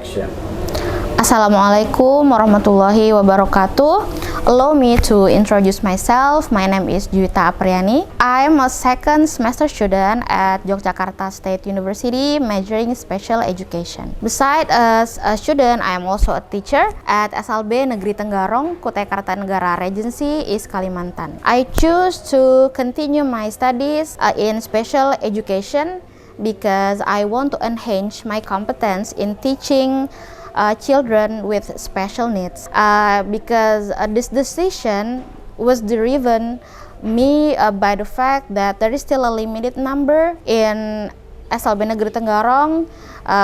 Action. Assalamualaikum warahmatullahi wabarakatuh. Allow me to introduce myself. My name is Juwita Apriani. I am a second semester student at Yogyakarta State University majoring special education. Besides as a student, I am also a teacher at SLB Negeri Tenggarong, Kutai Kartanegara Regency, East Kalimantan. I choose to continue my studies in special education because I want to enhance my competence in teaching children with special needs. Because this decision was driven me by the fact that there is still a limited number in SLB Negeri Tenggarong,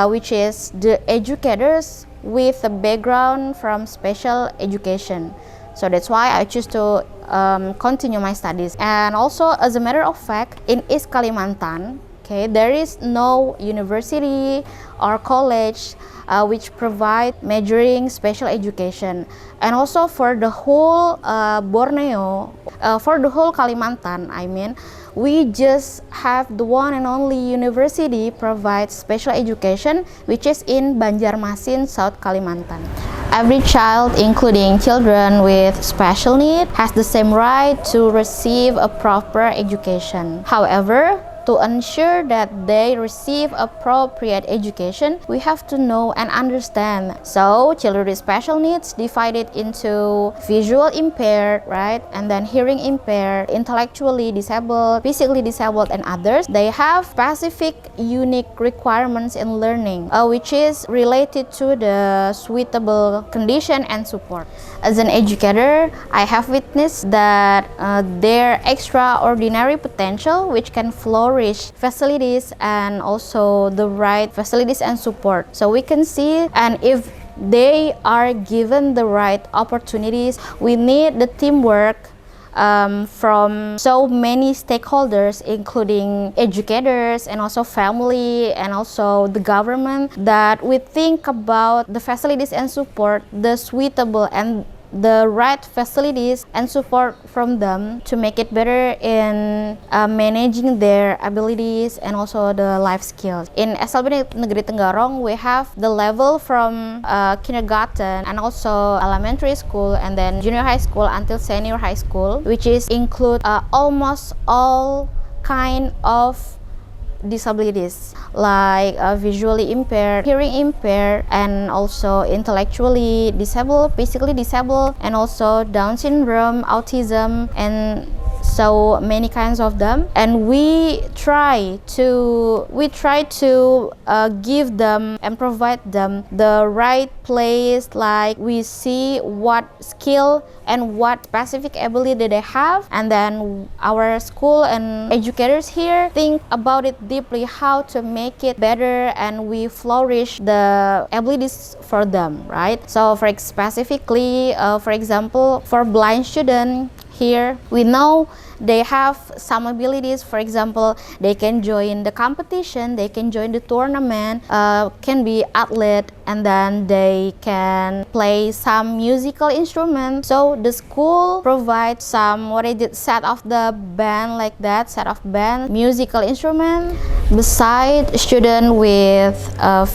which is the educators with a background from special education. So that's why I choose to continue my studies. And also, as a matter of fact, in East Kalimantan, there is no university or college which provide majoring special education. And also for the whole Borneo, for the whole Kalimantan, we just have the one and only university provides special education, which is in Banjarmasin, South Kalimantan. Every child, including children with special need, has the same right to receive a proper education. However, to ensure that they receive appropriate education, we have to know and understand. So, children with special needs divided into visual impaired, right? And then hearing impaired, intellectually disabled, physically disabled, and others. They have specific unique requirements in learning, which is related to the suitable condition and support. As an educator, I have witnessed that their extraordinary potential, which can flourish facilities and also the right facilities and support. So we can see, and if they are given the right opportunities, we need the teamwork from so many stakeholders, including educators and also family and also the government, that we think about the facilities and support, the suitable and the right facilities and support from them to make it better in managing their abilities and also the life skills. In SLB Negeri Tenggarong, we have the level from kindergarten and also elementary school and then junior high school until senior high school, which is include almost all kind of disabilities like visually impaired, hearing impaired, and also intellectually disabled, physically disabled, and also Down syndrome, autism, and so many kinds of them. And we try to give them and provide them the right place, like we see what skill and what specific ability they have, and then our school and educators here think about it deeply how to make it better, and we flourish the abilities for them, right? So for specifically, for example, for blind students here, we know they have some abilities. For example, they can join the competition, they can join the tournament, can be athlete, and then they can play some musical instrument. So the school provides some set of the band, like that set of band musical instrument. Besides student with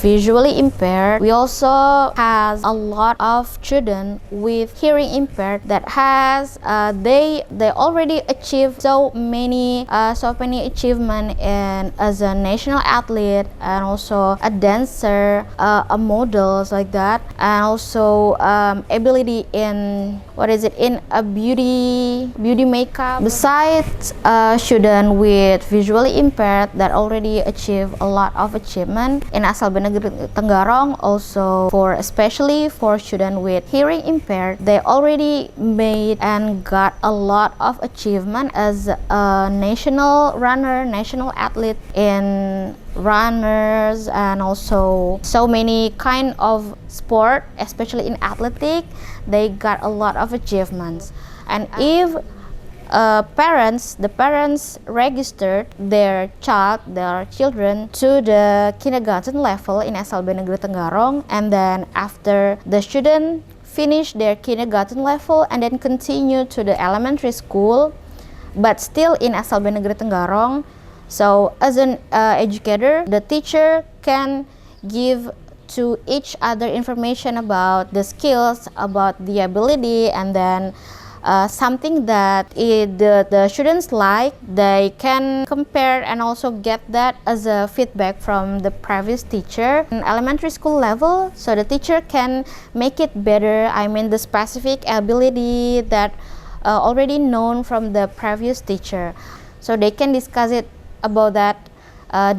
visually impaired, we also has a lot of children with hearing impaired that has they already achieved so many achievement in as a national athlete and also a dancer, a models like that, and also ability in in a beauty makeup. Besides student with visually impaired that already achieve a lot of achievement in SLB Negeri Tenggarong, also especially for student with hearing impaired, they already made and got a lot of achievement as a national runner, national athlete in runners, and also so many kind of sport, especially in athletic. They got a lot of achievements. And if the parents registered their children to the kindergarten level in SLB Negeri Tenggarong, and then after the student finish their kindergarten level and then continue to the elementary school, but still in SLB Negeri Tenggarong. So as an educator, the teacher can give to each other information about the skills, about the ability, and then something that the students like, they can compare and also get that as a feedback from the previous teacher. In elementary school level, so the teacher can make it better. I mean the specific ability that already known from the previous teacher. So they can discuss it about that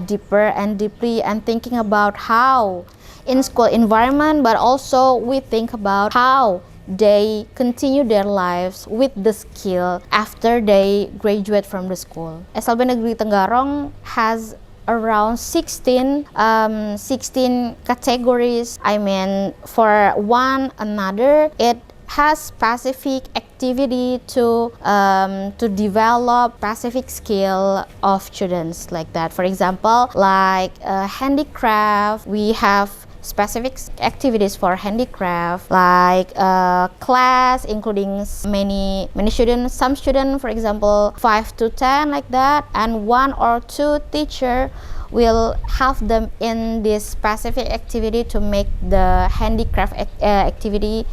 deeper and deeply, and thinking about how in school environment, but also we think about how they continue their lives with the skill after they graduate from the school. SLB Negeri Tenggarong has around 16 categories. I mean, for one another, it has specific activity to develop specific skill of students like that. For example, like handicraft, we have specific activities for handicraft, like class including many students, some students, for example 5 to 10 like that, and 1 or 2 teacher will have them in this specific activity to make the handicraft activity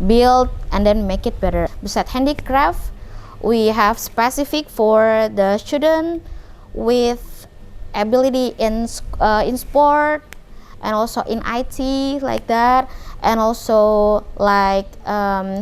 build and then make it better. Besides handicraft, we have specific for the student with ability in sport, and also in IT like that, and also like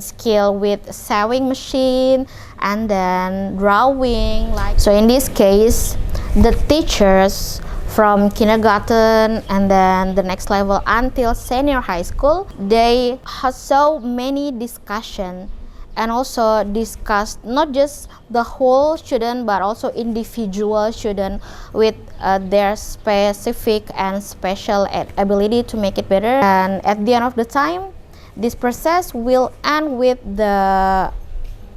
skill with sewing machine and then drawing. Like, so in this case, the teachers from kindergarten and then the next level until senior high school, they have so many discussion and also discuss not just the whole student but also individual student with their specific and special ability to make it better. And at the end of the time, this process will end with the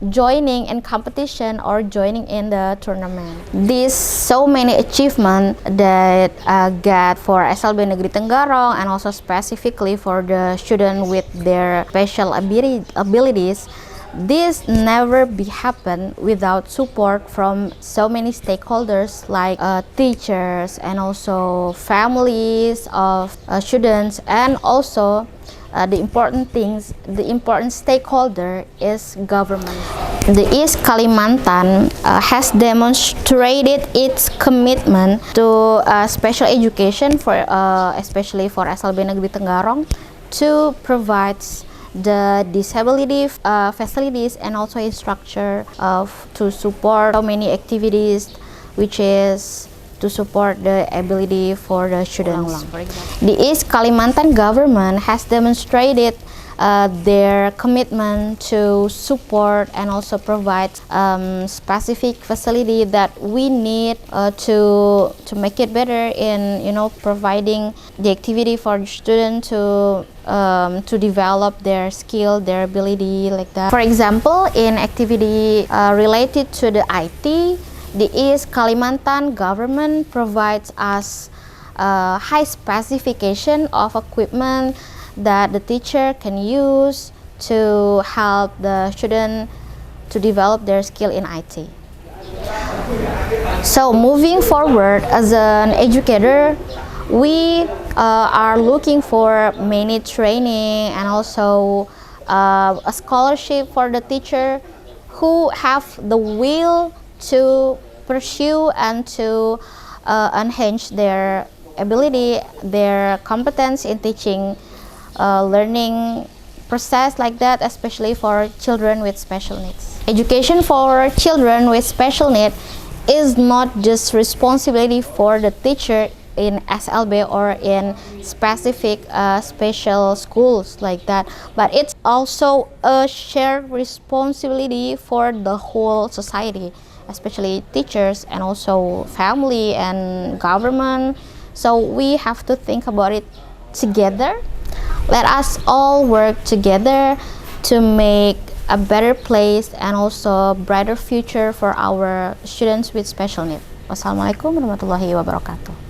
joining in competition or joining in the tournament. These so many achievements that get for SLB Negeri Tenggarong, and also specifically for the student with their special abilities, this never be happen without support from so many stakeholders like teachers and also families of students, and also the important stakeholder is government. The East Kalimantan has demonstrated its commitment to special education for especially for SLB Negeri Tenggarong to provide the disability facilities and also a structure to support so many activities, which is to support the ability for the students. The East Kalimantan government has demonstrated their commitment to support and also provide specific facility that we need to make it better in providing the activity for the student to develop their skill, their ability like that. For example, in activity related to the IT, the East Kalimantan government provides us high specification of equipment that the teacher can use to help the student to develop their skill in IT. So moving forward, as an educator, we are looking for many training and also a scholarship for the teacher who have the will to pursue and to enhance their ability, their competence in teaching, learning process like that, especially for children with special needs. Education for children with special needs is not just responsibility for the teacher in SLB or in specific special schools like that, but it's also a shared responsibility for the whole society, especially teachers and also family and government. So we have to think about it together. Let us all work together to make a better place and also brighter future for our students with special needs. Wassalamualaikum warahmatullahi wabarakatuh.